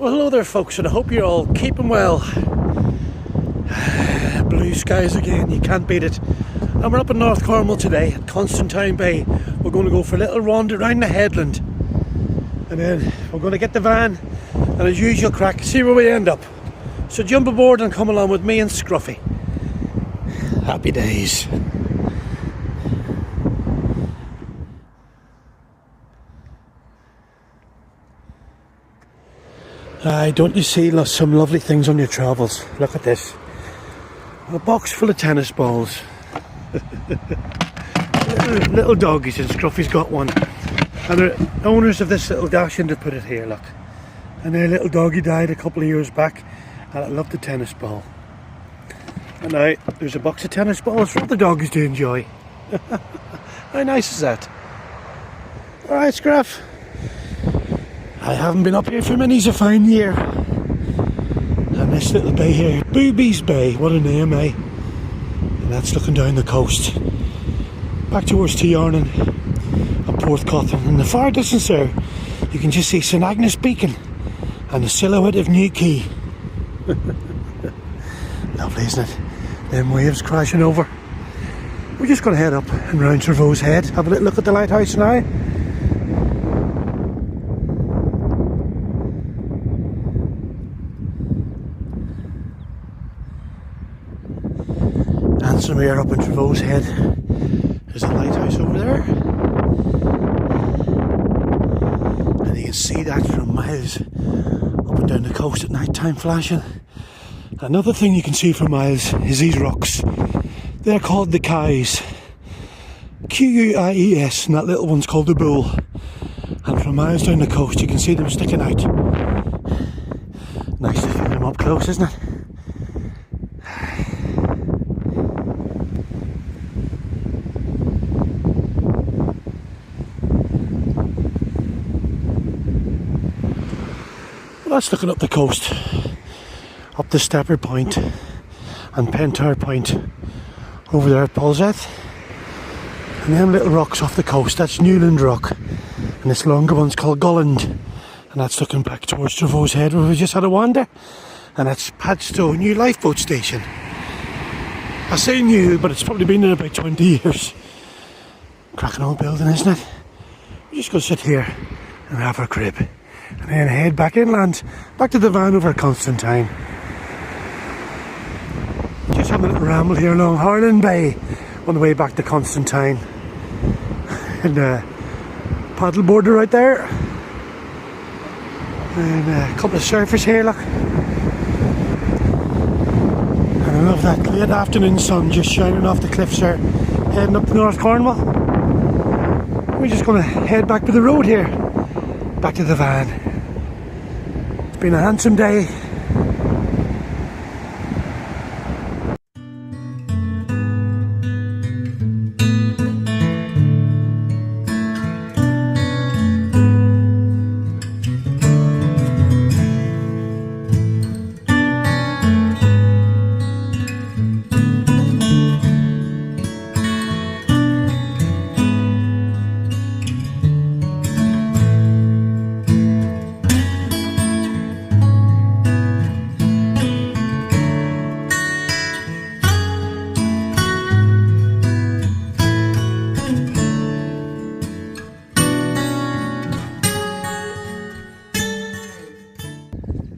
Well, hello there folks, and I hope you're all keeping well. Blue skies again, you can't beat it. And we're up in North Cornwall today at Constantine Bay. We're going to go for a little wander around the headland, and then we're going to get the van and as usual crack, see where we end up. So jump aboard and come along with me and Scruffy. Happy days. Don't you see some lovely things on your travels? Look at this. A box full of tennis balls. little doggies, and Scruffy's got one. And the owners of this little dash shouldn't have put it here, look. And their little doggy died a couple of years back, and I love the tennis ball. And now there's a box of tennis balls for other doggies to enjoy. How nice is that? Alright, Scruff. I haven't been up here for many's a fine year. And this little bay here, Boobies Bay, what a name, eh? And that's looking down the coast. Back towards Tiarnan and Porthcotton. In the far distance there, you can just see St Agnes Beacon and the silhouette of Newquay. Lovely, isn't it? Them waves crashing over. We're just going to head up and round Trevose Head. Have a little look at the lighthouse now. So we are up in Trevose Head. There's a lighthouse over there, and you can see that from miles up and down the coast at night time flashing. Another thing you can see from miles is these rocks. They're called the Quays, Q-U-I-E-S, and that little one's called the Bull. And from miles down the coast you can see them sticking out. Nice to see them up close, isn't it? That's looking up the coast, up the Stepper Point and Pentar Point over there at Polzeth. And them little rocks off the coast, that's Newland Rock, and this longer one's called Gulland, and that's looking back towards Trevose Head where we just had a wander, and that's Padstow new lifeboat station. I say new, but it's probably been there about 20 years. Cracking old building, isn't it? We're just going to sit here and have our crib. And then head back inland, back to the van over at Constantine. Just having a little ramble here along Harlan Bay on the way back to Constantine. And paddle boarder right there. And a couple of surfers here, look. And I love that late afternoon sun just shining off the cliffs there, heading up to North Cornwall. We're just going to head back to the road here. Back to the van. It's been a handsome day.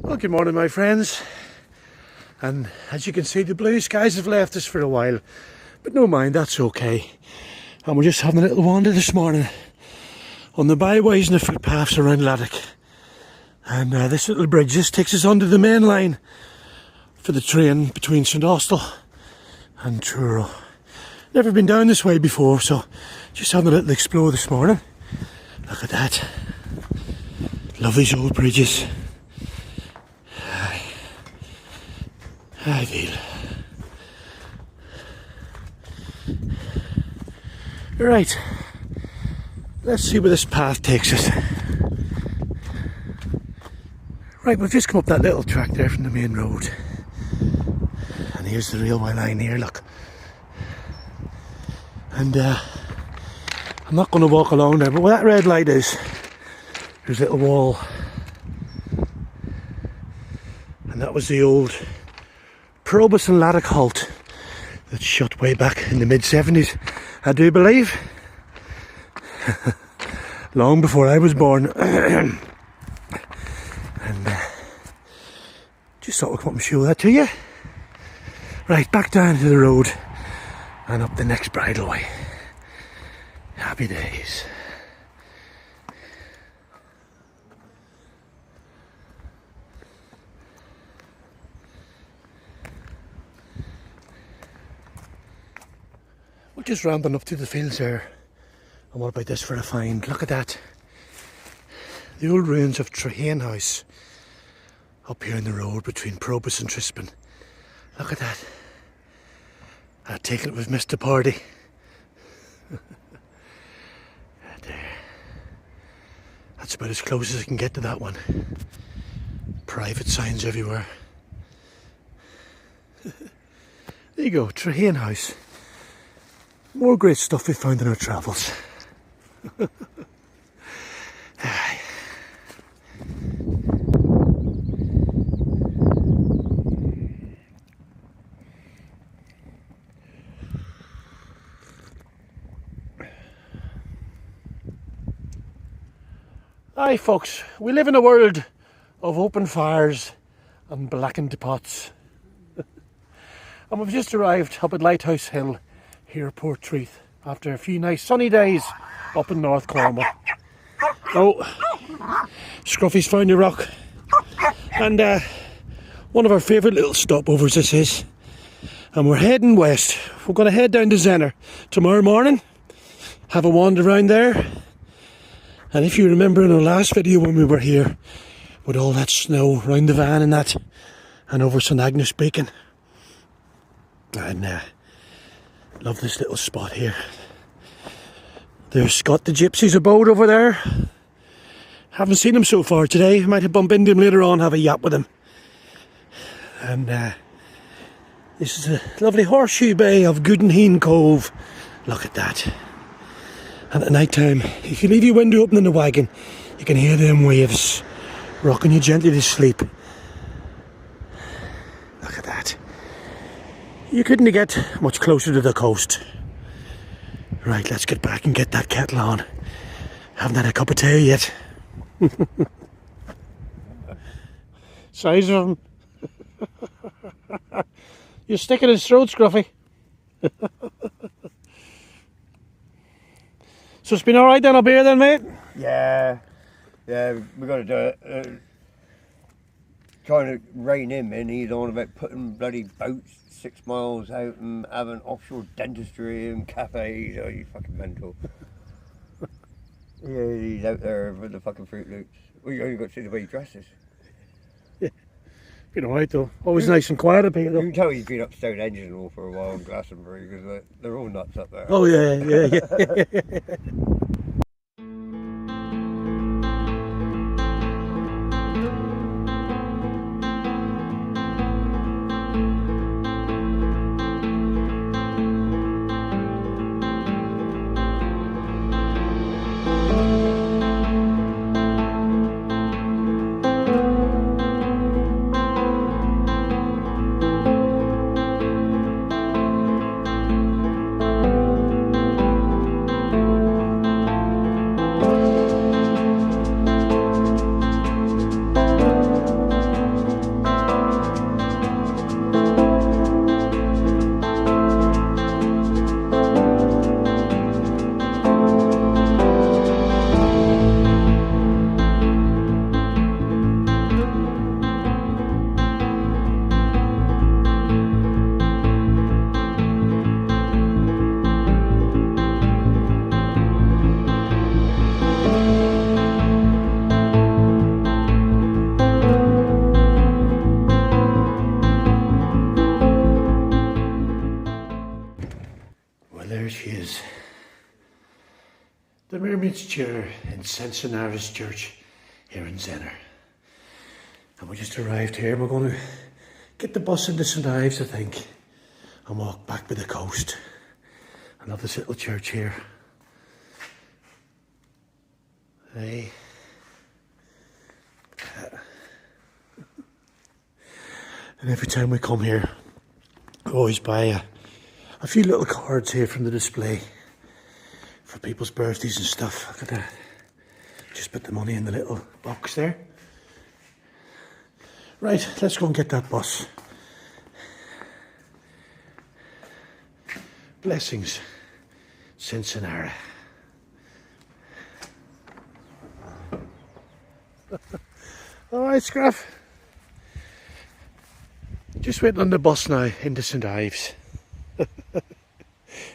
Well, good morning my friends, and as you can see the blue skies have left us for a while, but no mind, that's okay. And we're just having a little wander this morning on the byways and the footpaths around Laddock, and this little bridge just takes us onto the main line for the train between St Austell and Truro. Never been down this way before, so just having a little explore this morning. Look at that, love these old bridges. Ideal. Right, let's see where this path takes us. Right, we've just come up that little track there from the main road, and here's the railway line here, look. And I'm not going to walk along there, but where that red light is, there's a little wall. was the old Probus and Laddock halt that shut way back in the mid-70s, I do believe. Long before I was born. And just thought I'd come up and show that to you. Right, back down to the road and up the next bridleway. Happy days. We're just ramping up to the fields there. And what about this for a find? Look at that. The old ruins of Trehane House. Up here in the road between Probus and Trispan. Look at that. I'd taken it with Mr. Party. There. That's about as close as I can get to that one. Private signs everywhere. There you go, Trehane House. More great stuff we found in our travels. Aye folks, we live in a world of open fires and blackened pots. And we've just arrived up at Lighthouse Hill here, Portreath, after a few nice sunny days up in North Cornwall. Oh, Scruffy's found a rock. And one of our favourite little stopovers this is. And we're heading west. We're going to head down to Zenner tomorrow morning, have a wander around there. And if you remember in our last video when we were here, with all that snow round the van and that, and over St Agnes Beacon. And love this little spot here. There's Scott the Gypsy's abode over there. Haven't seen him so far today. Might have bumped into him later on, have a yap with him. And this is the lovely horseshoe bay of Goodenheen Cove. Look at that. And at night time, if you leave your window open in the wagon, you can hear them waves rocking you gently to sleep. Look at that. You couldn't get much closer to the coast. Right, let's get back and get that kettle on. Haven't had a cup of tea yet. Size of him. You're sticking his throat, Scruffy. So it's been alright then up here then, mate? Yeah, we got to do it. Trying to rein him in, he's on about putting bloody boats 6 miles out and having offshore dentistry and cafes. Oh, you fucking mental. Yeah, he's out there with the fucking Fruit Loops. Well, you only got to see the way he dresses. Yeah, been alright though. Always nice and quiet up here though. You can tell he's been up Stonehenge and all for a while in Glastonbury because they're all nuts up there. Oh yeah. There she is. The Mermaid's Chair in St Cenara's Church here in Zenner. And we just arrived here. We're going to get the bus into St Ives, I think, and walk back to the coast. I love this little church here. Hey. And every time we come here, we always buy a few little cards here from the display for people's birthdays and stuff. Look at that. Just put the money in the little box there. Right, let's go and get that bus. Blessings, Cincinnati. Alright, Scruff. Just waiting on the bus now into St Ives.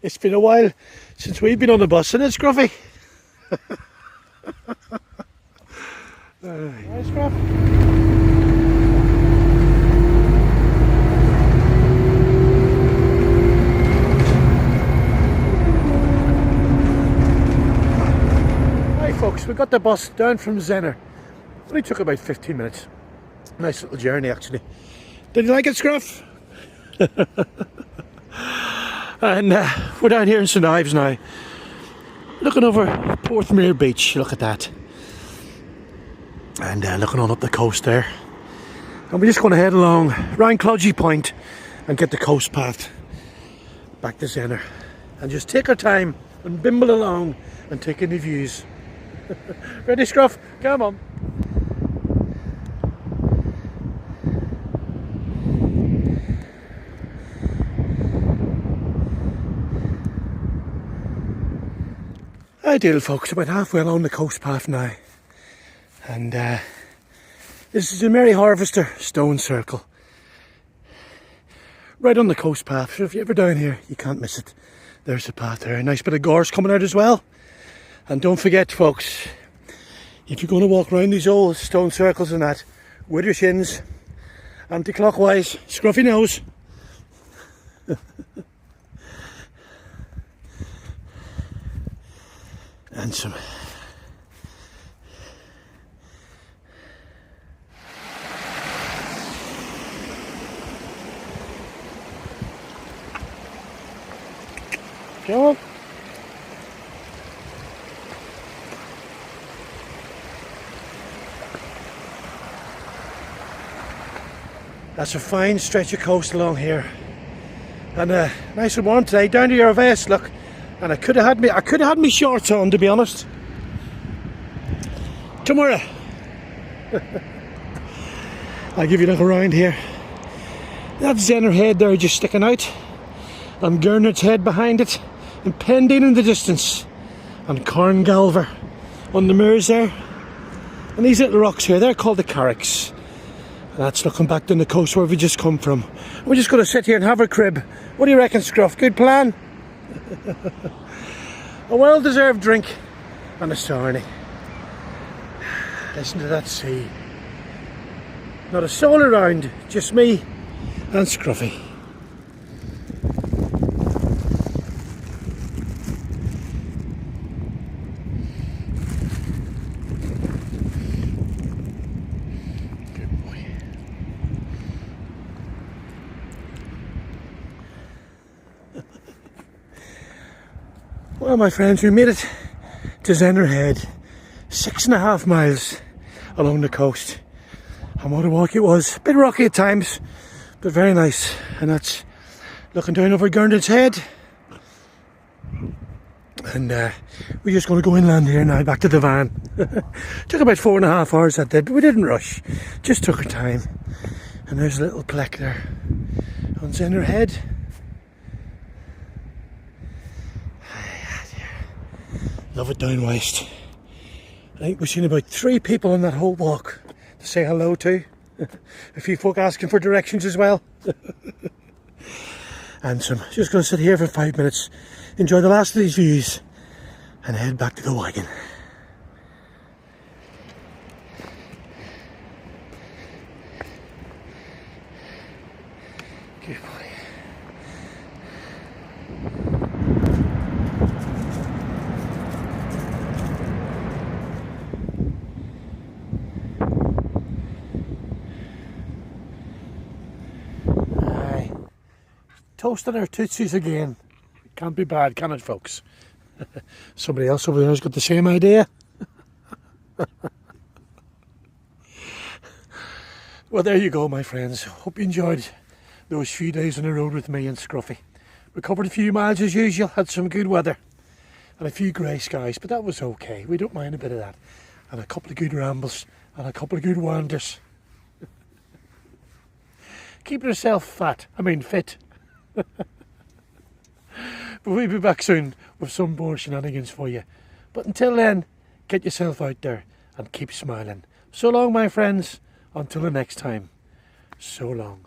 It's been a while since we've been on the bus, isn't it, Scruffy? Alright, Scruff. Folks, we got the bus down from Zenner. Only took about 15 minutes. Nice little journey, actually. Did you like it, Scruff? And we're down here in St Ives now, looking over Porthmere Beach. Look at that. And looking on up the coast there. And we're just going to head along round Clodgy Point and get the coast path back to Zenner. And just take our time and bimble along and take in the views. Ready, Scruff? Come on. Ideal, folks. About halfway along the coast path now. And this is the Mary Harvester Stone Circle. Right on the coast path. So if you're ever down here, you can't miss it. There's the path there. A nice bit of gorse coming out as well. And don't forget, folks, if you're going to walk around these old stone circles and that, with your shins, anti-clockwise, Scruffy nose. And some. Come on. That's a fine stretch of coast along here, and nice and warm today. Down to your vest, look, and I could have had me shorts on, to be honest. Tomorrow, I'll give you a look around here. That's Zenner Head there, just sticking out, and Gernard's Head behind it, and Pendine in the distance, and Corngalver on the moors there, and these little rocks here, they're called the Carricks. That's looking back down the coast where we just come from. We're just going to sit here and have a crib. What do you reckon, Scruff? Good plan? A well-deserved drink and a sarnie. Listen to that sea. Not a soul around, just me and Scruffy. Well, my friends, we made it to Zenner Head, 6.5 miles along the coast. And what a walk it was. A bit rocky at times, but very nice. And that's looking down over Gernard's Head. And we're just going to go inland here now, back to the van. Took about 4.5 hours that did, but we didn't rush. Just took our time. And there's a little plaque there on Zenner Head. Love it down west. I think we've seen about 3 people on that whole walk to say hello to. A few folk asking for directions as well. And so I'm just going to sit here for 5 minutes, enjoy the last of these views, and head back to the wagon. Good boy. Toasting our tootsies again. Can't be bad, can it, folks? Somebody else over there has got the same idea. Well, there you go, my friends. Hope you enjoyed those few days on the road with me and Scruffy. We covered a few miles as usual, had some good weather and a few grey skies, but that was okay. We don't mind a bit of that. And a couple of good rambles and a couple of good wanders. Keep yourself fit. But we'll be back soon with some more shenanigans for you. But until then, get yourself out there and keep smiling. So long, my friends. Until the next time. So long.